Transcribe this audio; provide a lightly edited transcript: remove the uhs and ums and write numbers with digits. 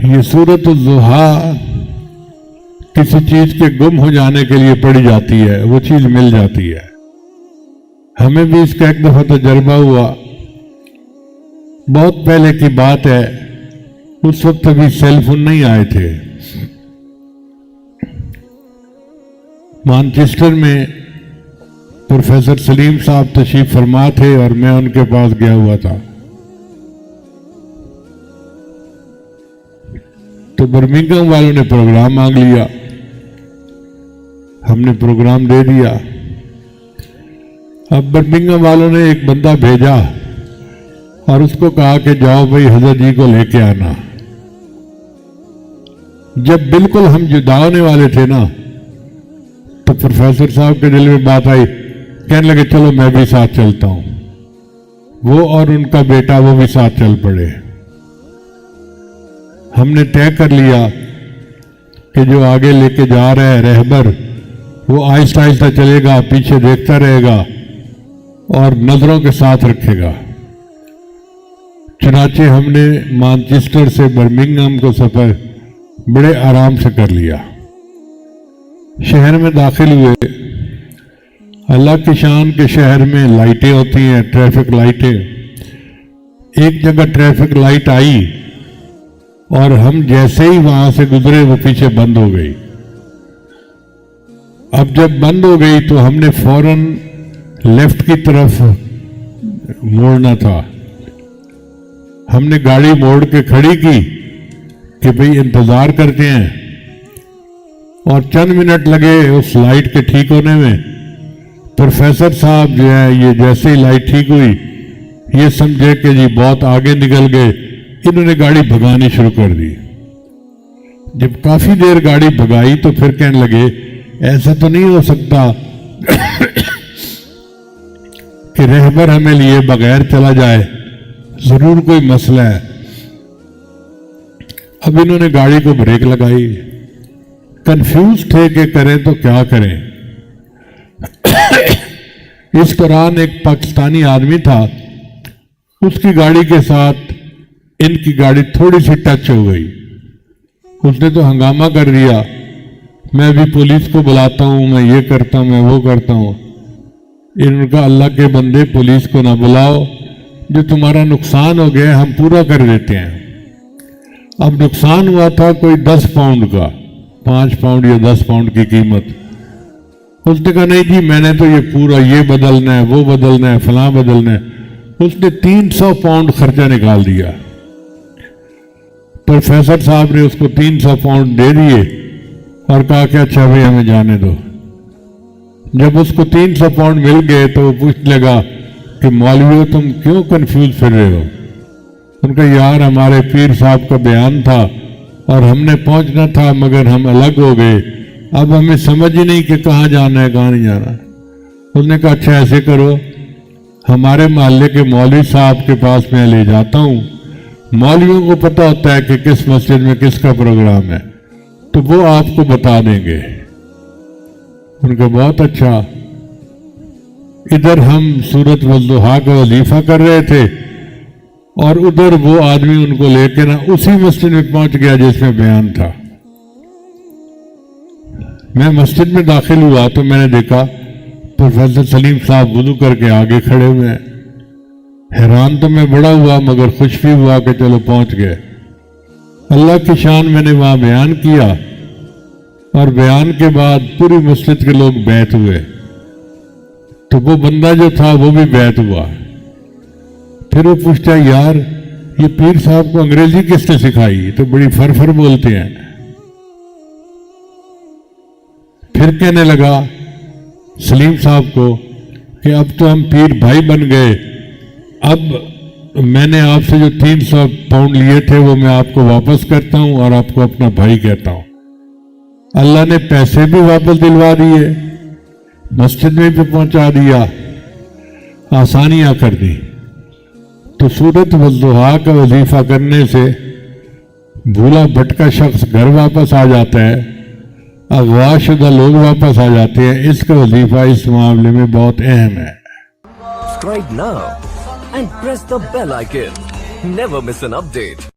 یہ سورۃ الضحیٰ کسی چیز کے گم ہو جانے کے لیے پڑھی جاتی ہے، وہ چیز مل جاتی ہے. ہمیں بھی اس کا ایک دفعہ تجربہ ہوا. بہت پہلے کی بات ہے، اس وقت ابھی سیل فون نہیں آئے تھے. مانچسٹر میں پروفیسر سلیم صاحب تشریف فرما تھے اور میں ان کے پاس گیا ہوا تھا. تو برمنگھم والوں نے پروگرام مانگ لیا، ہم نے پروگرام دے دیا. اب برمنگھم والوں نے ایک بندہ بھیجا اور اس کو کہا کہ جاؤ بھائی حضرت جی کو لے کے آنا. جب بالکل ہم جدا ہونے والے تھے نا، تو پروفیسر صاحب کے دل میں بات آئی، کہنے لگے چلو میں بھی ساتھ چلتا ہوں. وہ اور ان کا بیٹا وہ بھی ساتھ چل پڑے. ہم نے طے کر لیا کہ جو آگے لے کے جا رہا ہے رہبر، وہ آہستہ آہستہ چلے گا، پیچھے دیکھتا رہے گا اور نظروں کے ساتھ رکھے گا. چنانچہ ہم نے مانچسٹر سے برمنگھم کو سفر بڑے آرام سے کر لیا. شہر میں داخل ہوئے. اللہ کی شان کے شہر میں لائٹیں ہوتی ہیں، ٹریفک لائٹیں. ایک جگہ ٹریفک لائٹ آئی اور ہم جیسے ہی وہاں سے گزرے وہ پیچھے بند ہو گئی. اب جب بند ہو گئی تو ہم نے فوراً لیفٹ کی طرف موڑنا تھا. ہم نے گاڑی موڑ کے کھڑی کی کہ بھئی انتظار کرتے ہیں، اور چند منٹ لگے اس لائٹ کے ٹھیک ہونے میں. پروفیسر صاحب جو ہے یہ جیسے ہی لائٹ ٹھیک ہوئی یہ سمجھے کہ جی بہت آگے نکل گئے، انہوں نے گاڑی بھگانی شروع کر دی. جب کافی دیر گاڑی بھگائی تو پھر کہنے لگے ایسا تو نہیں ہو سکتا کہ رہبر ہمیں لیے بغیر چلا جائے، ضرور کوئی مسئلہ ہے. اب انہوں نے گاڑی کو بریک لگائی. کنفیوز تھے کہ کریں تو کیا کریں. اس دوران ایک پاکستانی آدمی تھا، اس کی گاڑی کے ساتھ ان کی گاڑی تھوڑی سی ٹچ ہو گئی. اس نے تو ہنگامہ کر دیا، میں بھی پولیس کو بلاتا ہوں، میں یہ کرتا ہوں، میں وہ کرتا ہوں. ان کا اللہ کے بندے پولیس کو نہ بلاؤ، جو تمہارا نقصان ہو گیا ہم پورا کر دیتے ہیں. اب نقصان ہوا تھا کوئی 10 پاؤنڈ کا، 5 پاؤنڈ یا 10 پاؤنڈ کی قیمت. اس نے کہا نہیں جی میں نے تو یہ پورا یہ بدلنا ہے، وہ بدلنا ہے، فلاں بدلنا ہے. اس نے 300 پاؤنڈ خرچہ نکال دیا. پروفیسر صاحب نے اس کو 300 پاؤنڈ دے دیے اور کہا کہ اچھا بھائی ہمیں جانے دو. جب اس کو 300 پاؤنڈ مل گئے تو وہ پوچھنے لگا کہ مولویو تم کیوں کنفیوز پھر رہے ہو؟ ان کا یار ہمارے پیر صاحب کا بیان تھا اور ہم نے پہنچنا تھا مگر ہم الگ ہو گئے، اب ہمیں سمجھ ہی نہیں کہ کہاں جانا ہے کہاں نہیں جانا. اس نے کہا اچھا ایسے کرو، ہمارے محلے کے مولوی صاحب کے پاس میں لے جاتا ہوں، مولویوں کو پتہ ہوتا ہے کہ کس مسجد میں کس کا پروگرام ہے، تو وہ آپ کو بتا دیں گے. ان کا بہت اچھا. ادھر ہم سورۃ والضحیٰ کا وظیفہ کر رہے تھے اور ادھر وہ آدمی ان کو لے کے نا اسی مسجد میں پہنچ گیا جس میں بیان تھا. میں مسجد میں داخل ہوا تو میں نے دیکھا پروفیسر سلیم صاحب وضو کر کے آگے کھڑے ہوئے ہیں. حیران تو میں بڑا ہوا مگر خوش بھی ہوا کہ چلو پہنچ گئے. اللہ کی شان میں نے وہاں بیان کیا اور بیان کے بعد پوری مسجد کے لوگ بیعت ہوئے. تو وہ بندہ جو تھا وہ بھی بیعت ہوا. پھر وہ پوچھتا یار یہ پیر صاحب کو انگریزی کس نے سکھائی؟ تو بڑی فر بولتے ہیں. پھر کہنے لگا سلیم صاحب کو کہ اب تو ہم پیر بھائی بن گئے، اب میں نے آپ سے جو 300 پاؤنڈ لیے تھے وہ میں آپ کو واپس کرتا ہوں اور آپ کو اپنا بھائی کہتا ہوں. اللہ نے پیسے بھی واپس دلوا دیے، مسجد میں بھی پہنچا دیا، آسانیاں کر دی. تو سورۃ والضحیٰ کا وظیفہ کرنے سے بھولا بھٹکا شخص گھر واپس آ جاتا ہے، اغوا شدہ لوگ واپس آ جاتے ہیں. اس کا وظیفہ اس معاملے میں بہت اہم ہے. Subscribe now and press the bell icon. Never miss an update.